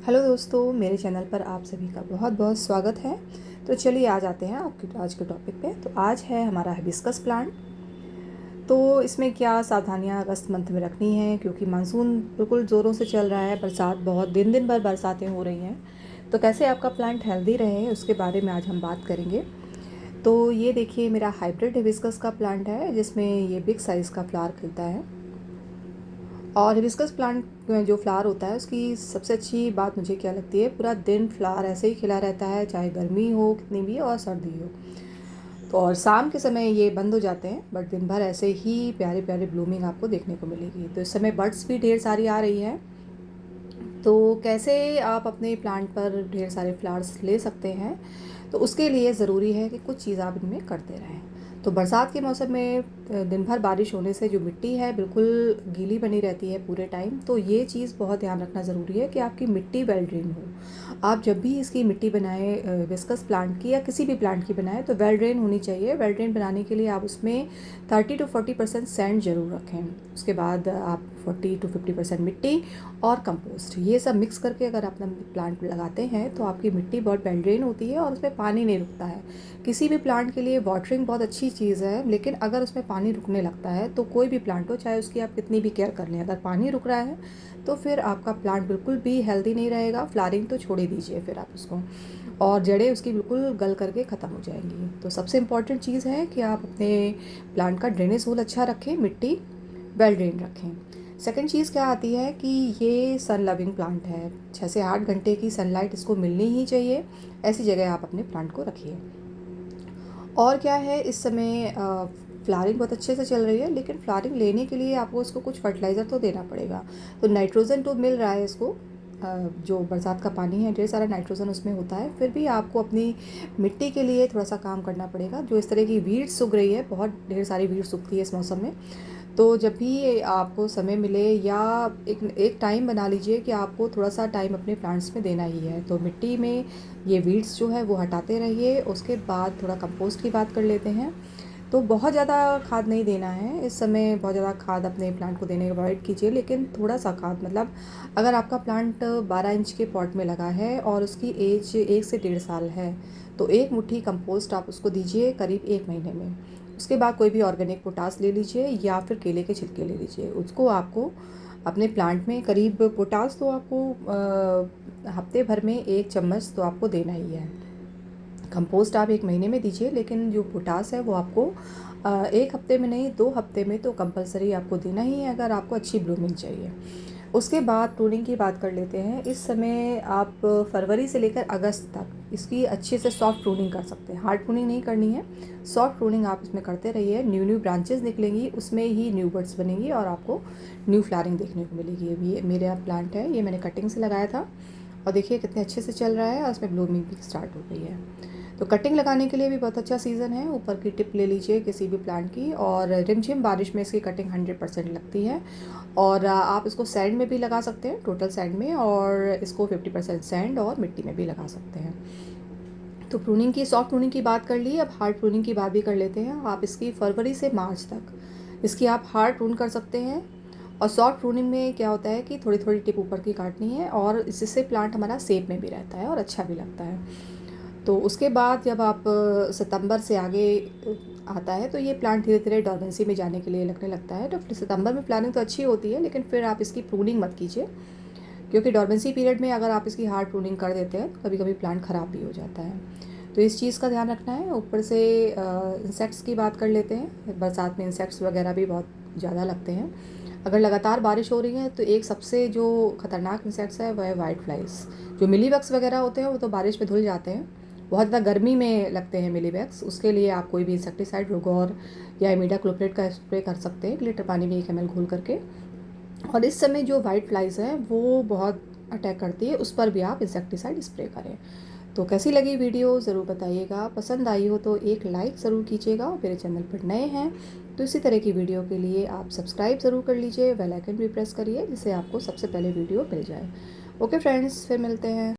Hello दोस्तों, मेरे channel पर आप सभी का बहुत बहुत स्वागत है। तो चलिए आज आते हैं आपके आज के टॉपिक पे। तो आज है हमारा हिबिस्कस प्लांट। तो इसमें क्या सावधानियां अगस्त मंथ में रखनी है, क्योंकि मानसून बिल्कुल ज़ोरों से चल रहा है, बरसात बहुत दिन दिन भर बरसातें हो रही हैं। तो कैसे आपका प्लांट हेल्दी रहे उसके बारे में आज हम बात करेंगे। तो ये देखिए, मेरा हाइब्रिड हिबिस्कस का प्लांट है जिसमें ये बिग साइज़ का फ्लावर खिलता है। और हिबिस्कस प्लांट जो फ्लावर होता है उसकी सबसे अच्छी बात मुझे क्या लगती है, पूरा दिन फ्लावर ऐसे ही खिला रहता है, चाहे गर्मी हो कितनी भी और सर्दी हो। तो और शाम के समय ये बंद हो जाते हैं, बट दिन भर ऐसे ही प्यारे प्यारे ब्लूमिंग आपको देखने को मिलेगी। तो इस समय बर्ड्स भी ढेर सारी आ रही है। तो कैसे आप अपने प्लांट पर ढेर सारे फ्लावर्स ले सकते हैं, तो उसके लिए ज़रूरी है कि कुछ चीज़ आप इनमें करते रहें। तो बरसात के मौसम में दिन भर बारिश होने से जो मिट्टी है बिल्कुल गीली बनी रहती है पूरे टाइम। तो ये चीज़ बहुत ध्यान रखना ज़रूरी है कि आपकी मिट्टी वेल ड्रेन हो। आप जब भी इसकी मिट्टी बनाएं, विस्कस प्लांट की या किसी भी प्लांट की बनाएं, तो वेल ड्रेन होनी चाहिए। वेल ड्रेन बनाने के लिए आप उसमें 30 to 40% सैंड ज़रूर रखें। उसके बाद आप 40 to 50% मिट्टी और कंपोस्ट, ये सब मिक्स करके अगर अपना प्लांट लगाते हैं तो आपकी मिट्टी बहुत वेल ड्रेन होती है और उसमें पानी नहीं रुकता है। किसी भी प्लांट के लिए वाटरिंग बहुत अच्छी चीज़ है, लेकिन अगर उसमें पानी रुकने लगता है तो कोई भी प्लांट हो, चाहे उसकी आप कितनी भी केयर कर लें, अगर पानी रुक रहा है तो फिर आपका प्लांट बिल्कुल भी हेल्दी नहीं रहेगा। फ्लावरिंग तो छोड़ ही दीजिए फिर आप उसको, और जड़ें उसकी बिल्कुल गल करके ख़त्म हो जाएंगी। तो सबसे इम्पॉर्टेंट चीज़ है कि आप अपने प्लांट का ड्रेनेज होल अच्छा रखें, मिट्टी वेल ड्रेन रखें। सेकंड चीज़ क्या आती है कि ये सन लविंग प्लांट है, 6 से 8 घंटे की सनलाइट इसको मिलनी ही चाहिए। ऐसी जगह आप अपने प्लांट को रखिए। और क्या है, इस समय फ्लावरिंग बहुत अच्छे से चल रही है, लेकिन फ्लावरिंग लेने के लिए आपको इसको कुछ फर्टिलाइज़र तो देना पड़ेगा। तो नाइट्रोजन तो मिल रहा है इसको, जो बरसात का पानी है ढेर सारा नाइट्रोजन उसमें होता है। फिर भी आपको अपनी मिट्टी के लिए थोड़ा सा काम करना पड़ेगा। जो इस तरह की वीड्स उग रही है, बहुत ढेर सारी वीड्स उगती है इस मौसम में। तो जब भी आपको समय मिले, या एक एक टाइम बना लीजिए कि आपको थोड़ा सा टाइम अपने प्लांट्स में देना ही है, तो मिट्टी में ये वीड्स जो है वो हटाते रहिए। उसके बाद थोड़ा कंपोस्ट की बात कर लेते हैं। तो बहुत ज़्यादा खाद नहीं देना है इस समय, बहुत ज़्यादा खाद अपने प्लांट को देने अवॉइड कीजिए, लेकिन थोड़ा सा खाद, मतलब अगर आपका प्लांट 12 इंच के पॉट में लगा है और उसकी एज 1 से 1.5 साल है, तो 1 मुट्ठी कंपोस्ट आप उसको दीजिए करीब 1 महीने में। उसके बाद कोई भी ऑर्गेनिक पोटास ले लीजिए या फिर केले के छिलके ले लीजिए। उसको आपको अपने प्लांट में करीब, पोटास तो आपको हफ्ते भर में 1 चम्मच तो आपको देना ही है। कंपोस्ट आप 1 महीने में दीजिए, लेकिन जो पोटास है वो आपको 1 हफ्ते में नहीं, 2 हफ्ते में तो कंपलसरी आपको देना ही है, अगर आपको अच्छी ब्लूमिंग चाहिए। उसके बाद प्रूनिंग की बात कर लेते हैं। इस समय आप फरवरी से लेकर अगस्त तक इसकी अच्छे से सॉफ्ट प्रूनिंग कर सकते हैं। हार्ड प्रूनिंग नहीं करनी है, सॉफ्ट प्रूनिंग आप इसमें करते रहिए। न्यू न्यू ब्रांचेस निकलेंगी, उसमें ही न्यू बर्ड्स बनेंगी और आपको न्यू फ्लावरिंग देखने को मिलेगी। ये मेरा प्लांट है, ये मैंने कटिंग से लगाया था और देखिए कितने अच्छे से चल रहा है और उसमें ब्लूमिंग भी स्टार्ट हो गई है। तो कटिंग लगाने के लिए भी बहुत अच्छा सीज़न है। ऊपर की टिप ले लीजिए किसी भी प्लांट की, और रिमझिम बारिश में इसकी कटिंग 100% लगती है। और आप इसको सैंड में भी लगा सकते हैं, टोटल सैंड में, और इसको 50% सैंड और मिट्टी में भी लगा सकते हैं। तो प्रूनिंग की, सॉफ्ट प्रूनिंग की बात कर ली, अब हार्ड प्रूनिंग की बात भी कर लेते हैं। आप इसकी फरवरी से मार्च तक इसकी आप हार्ड प्रून कर सकते हैं। और सॉफ्ट प्रूनिंग में क्या होता है कि थोड़ी थोड़ी टिप ऊपर की काटनी है, और इससे प्लांट हमारा शेप में भी रहता है और अच्छा भी लगता है। तो उसके बाद जब आप सितंबर से आगे आता है, तो ये प्लांट धीरे धीरे डॉर्मेंसी में जाने के लिए लगने लगता है। तो फिर सितंबर में प्लानिंग तो अच्छी होती है, लेकिन फिर आप इसकी प्रूनिंग मत कीजिए, क्योंकि डॉर्मेंसी पीरियड में अगर आप इसकी हार्ड प्रूनिंग कर देते हैं तो कभी कभी प्लांट ख़राब भी हो जाता है। तो इस चीज़ का ध्यान रखना है। ऊपर से इंसेक्ट्स की बात कर लेते हैं। बरसात में इंसेक्ट्स वगैरह भी बहुत ज़्यादा लगते हैं। अगर लगातार बारिश हो रही है तो एक सबसे जो ख़तरनाक इंसेक्ट्स है वह है वाइट फ्लाइज। जो मिलीबग्स वगैरह होते हैं वो तो बारिश में धुल जाते हैं, बहुत ज़्यादा गर्मी में लगते हैं मिलीबग्स। उसके लिए आप कोई भी इंसेक्टिसाइड, रोगोर या इमिडाक्लोप्रिड का स्प्रे कर सकते हैं 1 लीटर पानी में 1 ml घोल करके। और इस समय जो वाइट फ्लाइज हैं वो बहुत अटैक करती है, उस पर भी आप इंसेक्टिसाइड स्प्रे करें। तो कैसी लगी वीडियो ज़रूर बताइएगा। पसंद आई हो तो एक लाइक ज़रूर कीजिएगा। मेरे चैनल पर नए हैं तो इसी तरह की वीडियो के लिए आप सब्सक्राइब ज़रूर कर लीजिए, बेल आइकन भी प्रेस करिए, जिससे आपको सबसे पहले वीडियो मिल जाए। ओके फ्रेंड्स, फिर मिलते हैं।